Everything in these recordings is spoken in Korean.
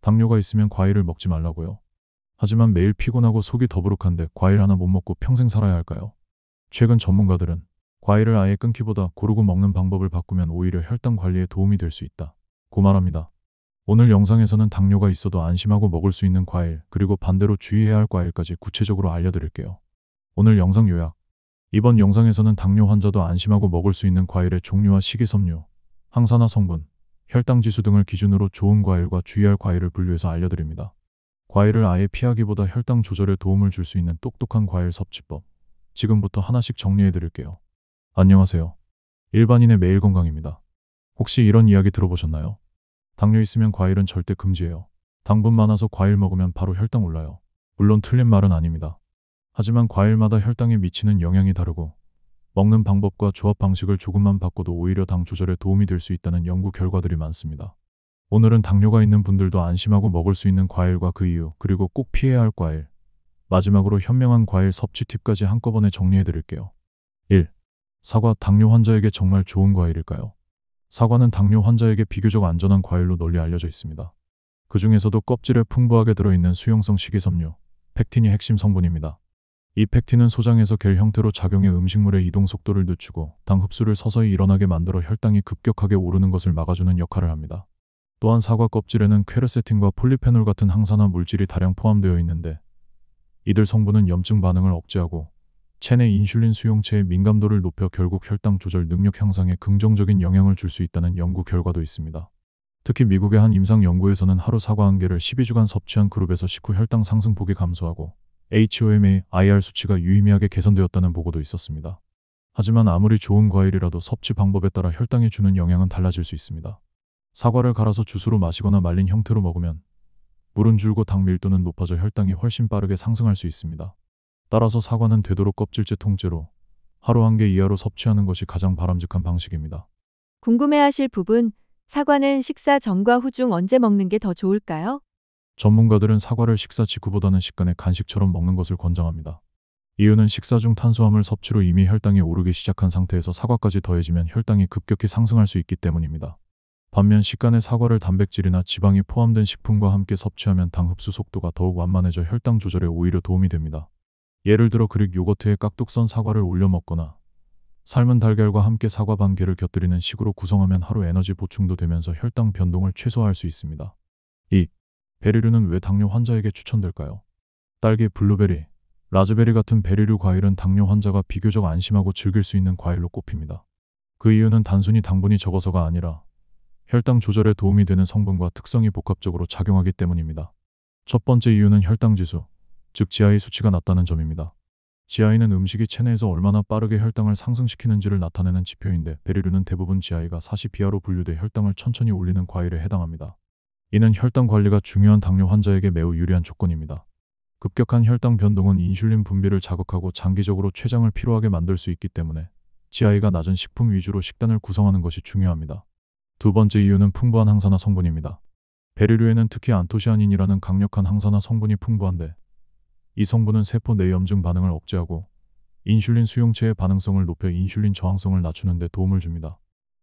당뇨가 있으면 과일을 먹지 말라고요. 하지만 매일 피곤하고 속이 더부룩한데 과일 하나 못 먹고 평생 살아야 할까요? 최근 전문가들은 과일을 아예 끊기보다 고르고 먹는 방법을 바꾸면 오히려 혈당 관리에 도움이 될 수 있다 고 말합니다. 오늘 영상에서는 당뇨가 있어도 안심하고 먹을 수 있는 과일, 그리고 반대로 주의해야 할 과일까지 구체적으로 알려드릴게요. 오늘 영상 요약. 이번 영상에서는 당뇨 환자도 안심하고 먹을 수 있는 과일의 종류와 식이섬유, 항산화 성분, 혈당 지수 등을 기준으로 좋은 과일과 주의할 과일을 분류해서 알려드립니다. 과일을 아예 피하기보다 혈당 조절에 도움을 줄 수 있는 똑똑한 과일 섭취법. 지금부터 하나씩 정리해드릴게요. 안녕하세요. 일반인의 매일 건강입니다. 혹시 이런 이야기 들어보셨나요? 당뇨 있으면 과일은 절대 금지예요. 당분 많아서 과일 먹으면 바로 혈당 올라요. 물론 틀린 말은 아닙니다. 하지만 과일마다 혈당에 미치는 영향이 다르고 먹는 방법과 조합 방식을 조금만 바꿔도 오히려 당 조절에 도움이 될 수 있다는 연구 결과들이 많습니다. 오늘은 당뇨가 있는 분들도 안심하고 먹을 수 있는 과일과 그 이유, 그리고 꼭 피해야 할 과일, 마지막으로 현명한 과일 섭취 팁까지 한꺼번에 정리해드릴게요. 1. 사과. 당뇨 환자에게 정말 좋은 과일일까요? 사과는 당뇨 환자에게 비교적 안전한 과일로 널리 알려져 있습니다. 그 중에서도 껍질에 풍부하게 들어있는 수용성 식이섬유, 펙틴이 핵심 성분입니다. 이 펙틴은 소장에서 겔 형태로 작용해 음식물의 이동 속도를 늦추고 당 흡수를 서서히 일어나게 만들어 혈당이 급격하게 오르는 것을 막아주는 역할을 합니다. 또한 사과 껍질에는 퀘르세틴과 폴리페놀 같은 항산화 물질이 다량 포함되어 있는데 이들 성분은 염증 반응을 억제하고 체내 인슐린 수용체의 민감도를 높여 결국 혈당 조절 능력 향상에 긍정적인 영향을 줄 수 있다는 연구 결과도 있습니다. 특히 미국의 한 임상 연구에서는 하루 사과 한 개를 12주간 섭취한 그룹에서 식후 혈당 상승폭이 감소하고 HOMA-IR 수치가 유의미하게 개선되었다는 보고도 있었습니다. 하지만 아무리 좋은 과일이라도 섭취 방법에 따라 혈당에 주는 영향은 달라질 수 있습니다. 사과를 갈아서 주스로 마시거나 말린 형태로 먹으면 물은 줄고 당 밀도는 높아져 혈당이 훨씬 빠르게 상승할 수 있습니다. 따라서 사과는 되도록 껍질째 통째로 하루 한 개 이하로 섭취하는 것이 가장 바람직한 방식입니다. 궁금해하실 부분, 사과는 식사 전과 후 중 언제 먹는 게 더 좋을까요? 전문가들은 사과를 식사 직후보다는 식간에 간식처럼 먹는 것을 권장합니다. 이유는 식사 중 탄수화물 섭취로 이미 혈당이 오르기 시작한 상태에서 사과까지 더해지면 혈당이 급격히 상승할 수 있기 때문입니다. 반면 식간에 사과를 단백질이나 지방이 포함된 식품과 함께 섭취하면 당 흡수 속도가 더욱 완만해져 혈당 조절에 오히려 도움이 됩니다. 예를 들어 그릭 요거트에 깍둑 썬 사과를 올려 먹거나 삶은 달걀과 함께 사과 반 개를 곁들이는 식으로 구성하면 하루 에너지 보충도 되면서 혈당 변동을 최소화할 수 있습니다. 2. 베리류는 왜 당뇨 환자에게 추천될까요? 딸기, 블루베리, 라즈베리 같은 베리류 과일은 당뇨 환자가 비교적 안심하고 즐길 수 있는 과일로 꼽힙니다. 그 이유는 단순히 당분이 적어서가 아니라 혈당 조절에 도움이 되는 성분과 특성이 복합적으로 작용하기 때문입니다. 첫 번째 이유는 혈당 지수, 즉 GI 수치가 낮다는 점입니다. GI는 음식이 체내에서 얼마나 빠르게 혈당을 상승시키는지를 나타내는 지표인데 베리류는 대부분 GI가 40 이하로 분류돼 혈당을 천천히 올리는 과일에 해당합니다. 이는 혈당 관리가 중요한 당뇨 환자에게 매우 유리한 조건입니다. 급격한 혈당 변동은 인슐린 분비를 자극하고 장기적으로 췌장을 피로하게 만들 수 있기 때문에 GI가 낮은 식품 위주로 식단을 구성하는 것이 중요합니다. 두 번째 이유는 풍부한 항산화 성분입니다. 베리류에는 특히 안토시아닌이라는 강력한 항산화 성분이 풍부한데 이 성분은 세포 내 염증 반응을 억제하고 인슐린 수용체의 반응성을 높여 인슐린 저항성을 낮추는 데 도움을 줍니다.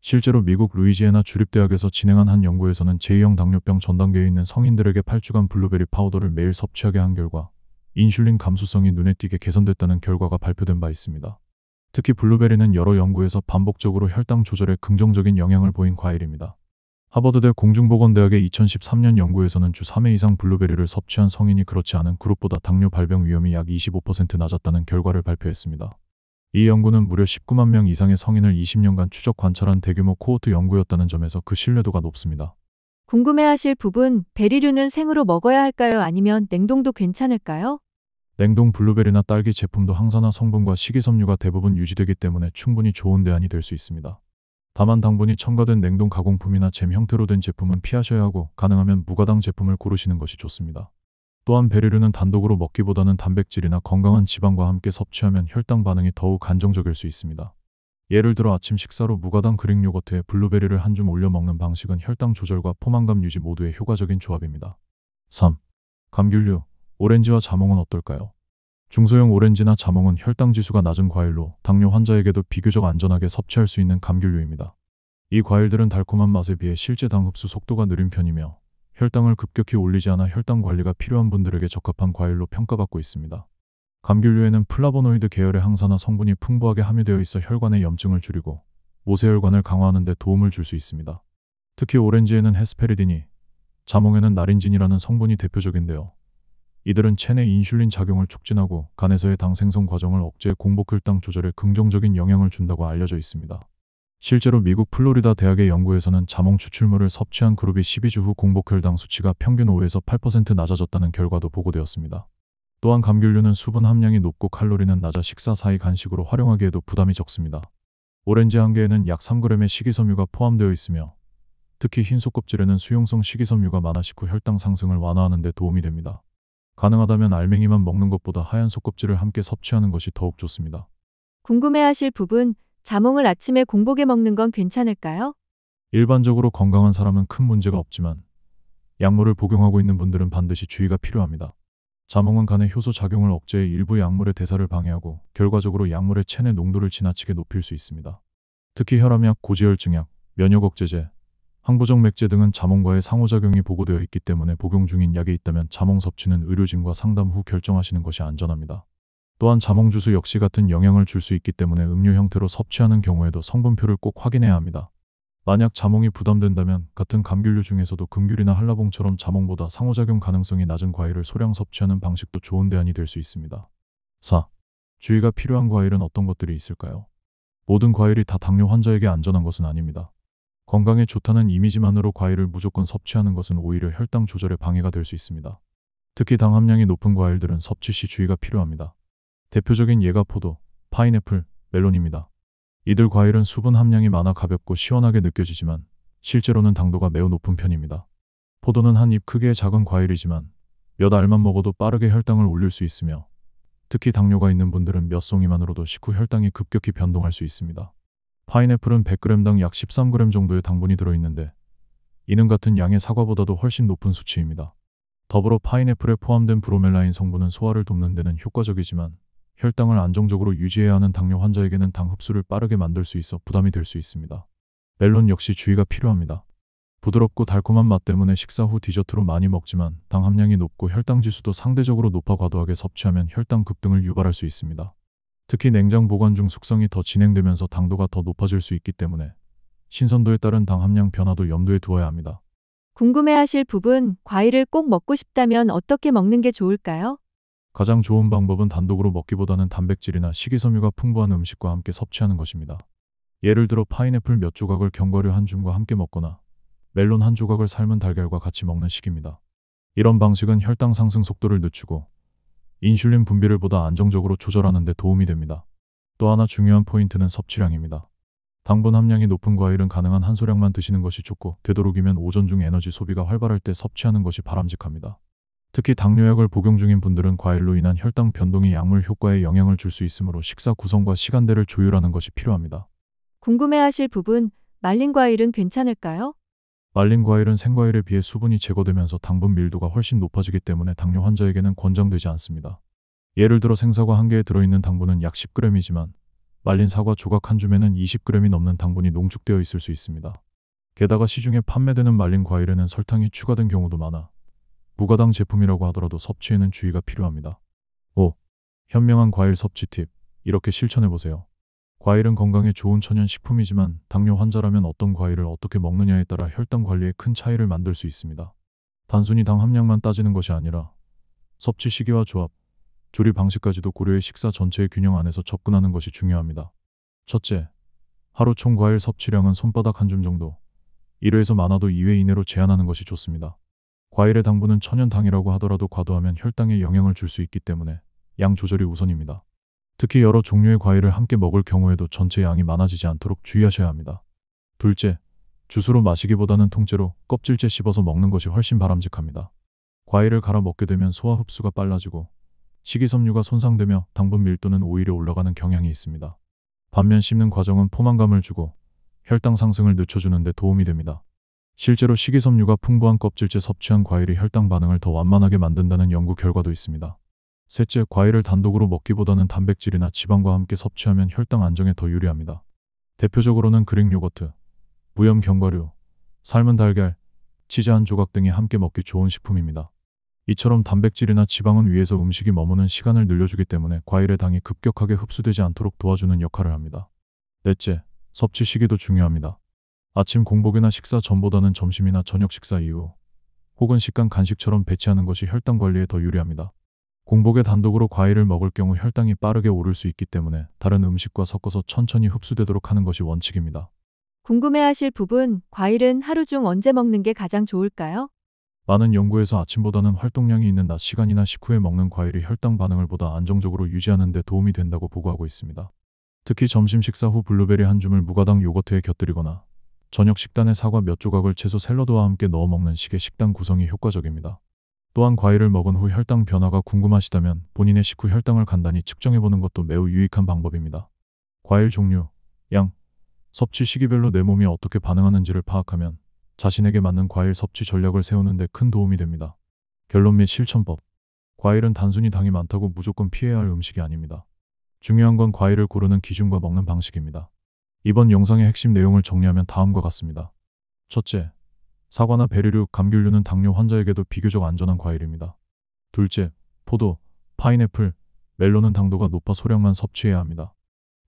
실제로 미국 루이지애나 주립대학에서 진행한 한 연구에서는 제2형 당뇨병 전 단계에 있는 성인들에게 8주간 블루베리 파우더를 매일 섭취하게 한 결과 인슐린 감수성이 눈에 띄게 개선됐다는 결과가 발표된 바 있습니다. 특히 블루베리는 여러 연구에서 반복적으로 혈당 조절에 긍정적인 영향을 보인 과일입니다. 하버드대 공중보건대학의 2013년 연구에서는 주 3회 이상 블루베리를 섭취한 성인이 그렇지 않은 그룹보다 당뇨 발병 위험이 약 25% 낮았다는 결과를 발표했습니다. 이 연구는 무려 19만 명 이상의 성인을 20년간 추적 관찰한 대규모 코호트 연구였다는 점에서 그 신뢰도가 높습니다. 궁금해하실 부분, 베리류는 생으로 먹어야 할까요? 아니면 냉동도 괜찮을까요? 냉동 블루베리나 딸기 제품도 항산화 성분과 식이섬유가 대부분 유지되기 때문에 충분히 좋은 대안이 될 수 있습니다. 다만 당분이 첨가된 냉동 가공품이나 잼 형태로 된 제품은 피하셔야 하고 가능하면 무가당 제품을 고르시는 것이 좋습니다. 또한 베리류는 단독으로 먹기보다는 단백질이나 건강한 지방과 함께 섭취하면 혈당 반응이 더욱 안정적일 수 있습니다. 예를 들어 아침 식사로 무가당 그릭 요거트에 블루베리를 한 줌 올려 먹는 방식은 혈당 조절과 포만감 유지 모두에 효과적인 조합입니다. 3. 감귤류, 오렌지와 자몽은 어떨까요? 중소형 오렌지나 자몽은 혈당 지수가 낮은 과일로 당뇨 환자에게도 비교적 안전하게 섭취할 수 있는 감귤류입니다. 이 과일들은 달콤한 맛에 비해 실제 당 흡수 속도가 느린 편이며 혈당을 급격히 올리지 않아 혈당 관리가 필요한 분들에게 적합한 과일로 평가받고 있습니다. 감귤류에는 플라보노이드 계열의 항산화 성분이 풍부하게 함유되어 있어 혈관의 염증을 줄이고 모세혈관을 강화하는 데 도움을 줄 수 있습니다. 특히 오렌지에는 헤스페리딘이, 자몽에는 나린진이라는 성분이 대표적인데요. 이들은 체내 인슐린 작용을 촉진하고 간에서의 당 생성 과정을 억제해 공복혈당 조절에 긍정적인 영향을 준다고 알려져 있습니다. 실제로 미국 플로리다 대학의 연구에서는 자몽 추출물을 섭취한 그룹이 12주 후 공복혈당 수치가 평균 5에서 8% 낮아졌다는 결과도 보고되었습니다. 또한 감귤류는 수분 함량이 높고 칼로리는 낮아 식사 사이 간식으로 활용하기에도 부담이 적습니다. 오렌지 한 개에는 약 3g의 식이섬유가 포함되어 있으며 특히 흰 속껍질에는 수용성 식이섬유가 많아 식후 혈당 상승을 완화하는 데 도움이 됩니다. 가능하다면 알맹이만 먹는 것보다 하얀 속껍질을 함께 섭취하는 것이 더욱 좋습니다. 궁금해하실 부분, 자몽을 아침에 공복에 먹는 건 괜찮을까요? 일반적으로 건강한 사람은 큰 문제가 없지만 약물을 복용하고 있는 분들은 반드시 주의가 필요합니다. 자몽은 간의 효소 작용을 억제해 일부 약물의 대사를 방해하고 결과적으로 약물의 체내 농도를 지나치게 높일 수 있습니다. 특히 혈압약, 고지혈증약, 면역 억제제, 항부적 맥제 등은 자몽과의 상호작용이 보고되어 있기 때문에 복용 중인 약이 있다면 자몽 섭취는 의료진과 상담 후 결정하시는 것이 안전합니다. 또한 자몽 주스 역시 같은 영향을 줄 수 있기 때문에 음료 형태로 섭취하는 경우에도 성분표를 꼭 확인해야 합니다. 만약 자몽이 부담된다면 같은 감귤류 중에서도 금귤이나 한라봉처럼 자몽보다 상호작용 가능성이 낮은 과일을 소량 섭취하는 방식도 좋은 대안이 될 수 있습니다. 4. 주의가 필요한 과일은 어떤 것들이 있을까요? 모든 과일이 다 당뇨 환자에게 안전한 것은 아닙니다. 건강에 좋다는 이미지만으로 과일을 무조건 섭취하는 것은 오히려 혈당 조절에 방해가 될 수 있습니다. 특히 당 함량이 높은 과일들은 섭취 시 주의가 필요합니다. 대표적인 예가 포도, 파인애플, 멜론입니다. 이들 과일은 수분 함량이 많아 가볍고 시원하게 느껴지지만 실제로는 당도가 매우 높은 편입니다. 포도는 한 입 크기의 작은 과일이지만 몇 알만 먹어도 빠르게 혈당을 올릴 수 있으며 특히 당뇨가 있는 분들은 몇 송이만으로도 식후 혈당이 급격히 변동할 수 있습니다. 파인애플은 100g당 약 13g 정도의 당분이 들어있는데 이는 같은 양의 사과보다도 훨씬 높은 수치입니다. 더불어 파인애플에 포함된 브로멜라인 성분은 소화를 돕는 데는 효과적이지만 혈당을 안정적으로 유지해야 하는 당뇨 환자에게는 당 흡수를 빠르게 만들 수 있어 부담이 될 수 있습니다. 멜론 역시 주의가 필요합니다. 부드럽고 달콤한 맛 때문에 식사 후 디저트로 많이 먹지만 당 함량이 높고 혈당 지수도 상대적으로 높아 과도하게 섭취하면 혈당 급등을 유발할 수 있습니다. 특히 냉장 보관 중 숙성이 더 진행되면서 당도가 더 높아질 수 있기 때문에 신선도에 따른 당 함량 변화도 염두에 두어야 합니다. 궁금해하실 부분, 과일을 꼭 먹고 싶다면 어떻게 먹는 게 좋을까요? 가장 좋은 방법은 단독으로 먹기보다는 단백질이나 식이섬유가 풍부한 음식과 함께 섭취하는 것입니다. 예를 들어 파인애플 몇 조각을 견과류 한 줌과 함께 먹거나 멜론 한 조각을 삶은 달걀과 같이 먹는 식입니다. 이런 방식은 혈당 상승 속도를 늦추고 인슐린 분비를 보다 안정적으로 조절하는 데 도움이 됩니다. 또 하나 중요한 포인트는 섭취량입니다. 당분 함량이 높은 과일은 가능한 한 소량만 드시는 것이 좋고 되도록이면 오전 중 에너지 소비가 활발할 때 섭취하는 것이 바람직합니다. 특히 당뇨약을 복용 중인 분들은 과일로 인한 혈당 변동이 약물 효과에 영향을 줄 수 있으므로 식사 구성과 시간대를 조율하는 것이 필요합니다. 궁금해하실 부분, 말린 과일은 괜찮을까요? 말린 과일은 생과일에 비해 수분이 제거되면서 당분 밀도가 훨씬 높아지기 때문에 당뇨 환자에게는 권장되지 않습니다. 예를 들어 생사과 한 개에 들어있는 당분은 약 10g이지만 말린 사과 조각 한 줌에는 20g이 넘는 당분이 농축되어 있을 수 있습니다. 게다가 시중에 판매되는 말린 과일에는 설탕이 추가된 경우도 많아 무가당 제품이라고 하더라도 섭취에는 주의가 필요합니다. 5. 현명한 과일 섭취 팁. 이렇게 실천해보세요. 과일은 건강에 좋은 천연식품이지만 당뇨 환자라면 어떤 과일을 어떻게 먹느냐에 따라 혈당 관리에 큰 차이를 만들 수 있습니다. 단순히 당 함량만 따지는 것이 아니라 섭취 시기와 조합, 조리 방식까지도 고려해 식사 전체의 균형 안에서 접근하는 것이 중요합니다. 첫째, 하루 총 과일 섭취량은 손바닥 한 줌 정도, 1회에서 많아도 2회 이내로 제한하는 것이 좋습니다. 과일의 당분은 천연당이라고 하더라도 과도하면 혈당에 영향을 줄 수 있기 때문에 양 조절이 우선입니다. 특히 여러 종류의 과일을 함께 먹을 경우에도 전체 양이 많아지지 않도록 주의하셔야 합니다. 둘째, 주스로 마시기보다는 통째로 껍질째 씹어서 먹는 것이 훨씬 바람직합니다. 과일을 갈아 먹게 되면 소화 흡수가 빨라지고 식이섬유가 손상되며 당분 밀도는 오히려 올라가는 경향이 있습니다. 반면 씹는 과정은 포만감을 주고 혈당 상승을 늦춰주는 데 도움이 됩니다. 실제로 식이섬유가 풍부한 껍질째 섭취한 과일이 혈당 반응을 더 완만하게 만든다는 연구 결과도 있습니다. 셋째, 과일을 단독으로 먹기보다는 단백질이나 지방과 함께 섭취하면 혈당 안정에 더 유리합니다. 대표적으로는 그릭 요거트, 무염 견과류, 삶은 달걀, 치즈 한 조각 등이 함께 먹기 좋은 식품입니다. 이처럼 단백질이나 지방은 위에서 음식이 머무는 시간을 늘려주기 때문에 과일의 당이 급격하게 흡수되지 않도록 도와주는 역할을 합니다. 넷째, 섭취 시기도 중요합니다. 아침 공복이나 식사 전보다는 점심이나 저녁 식사 이후 혹은 식간 간식처럼 배치하는 것이 혈당 관리에 더 유리합니다. 공복에 단독으로 과일을 먹을 경우 혈당이 빠르게 오를 수 있기 때문에 다른 음식과 섞어서 천천히 흡수되도록 하는 것이 원칙입니다. 궁금해하실 부분, 과일은 하루 중 언제 먹는 게 가장 좋을까요? 많은 연구에서 아침보다는 활동량이 있는 낮 시간이나 식후에 먹는 과일이 혈당 반응을 보다 안정적으로 유지하는 데 도움이 된다고 보고하고 있습니다. 특히 점심 식사 후 블루베리 한 줌을 무가당 요거트에 곁들이거나 저녁 식단에 사과 몇 조각을 채소 샐러드와 함께 넣어 먹는 식의 식단 구성이 효과적입니다. 또한 과일을 먹은 후 혈당 변화가 궁금하시다면 본인의 식후 혈당을 간단히 측정해보는 것도 매우 유익한 방법입니다. 과일 종류, 양, 섭취 시기별로 내 몸이 어떻게 반응하는지를 파악하면 자신에게 맞는 과일 섭취 전략을 세우는 데 큰 도움이 됩니다. 결론 및 실천법. 과일은 단순히 당이 많다고 무조건 피해야 할 음식이 아닙니다. 중요한 건 과일을 고르는 기준과 먹는 방식입니다. 이번 영상의 핵심 내용을 정리하면 다음과 같습니다. 첫째, 사과나 베리류, 감귤류는 당뇨 환자에게도 비교적 안전한 과일입니다. 둘째, 포도, 파인애플, 멜론은 당도가 높아 소량만 섭취해야 합니다.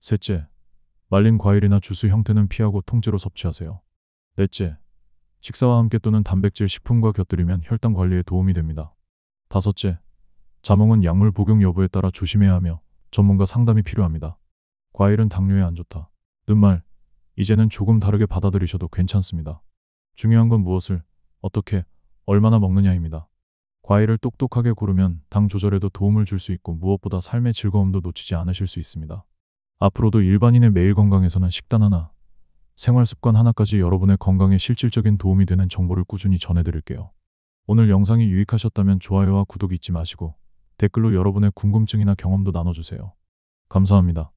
셋째, 말린 과일이나 주스 형태는 피하고 통째로 섭취하세요. 넷째, 식사와 함께 또는 단백질 식품과 곁들이면 혈당 관리에 도움이 됩니다. 다섯째, 자몽은 약물 복용 여부에 따라 조심해야 하며 전문가 상담이 필요합니다. 과일은 당뇨에 안 좋다 는 말, 이제는 조금 다르게 받아들이셔도 괜찮습니다. 중요한 건 무엇을, 어떻게, 얼마나 먹느냐입니다. 과일을 똑똑하게 고르면 당 조절에도 도움을 줄 수 있고 무엇보다 삶의 즐거움도 놓치지 않으실 수 있습니다. 앞으로도 일반인의 매일 건강에서는 식단 하나, 생활 습관 하나까지 여러분의 건강에 실질적인 도움이 되는 정보를 꾸준히 전해드릴게요. 오늘 영상이 유익하셨다면 좋아요와 구독 잊지 마시고 댓글로 여러분의 궁금증이나 경험도 나눠주세요. 감사합니다.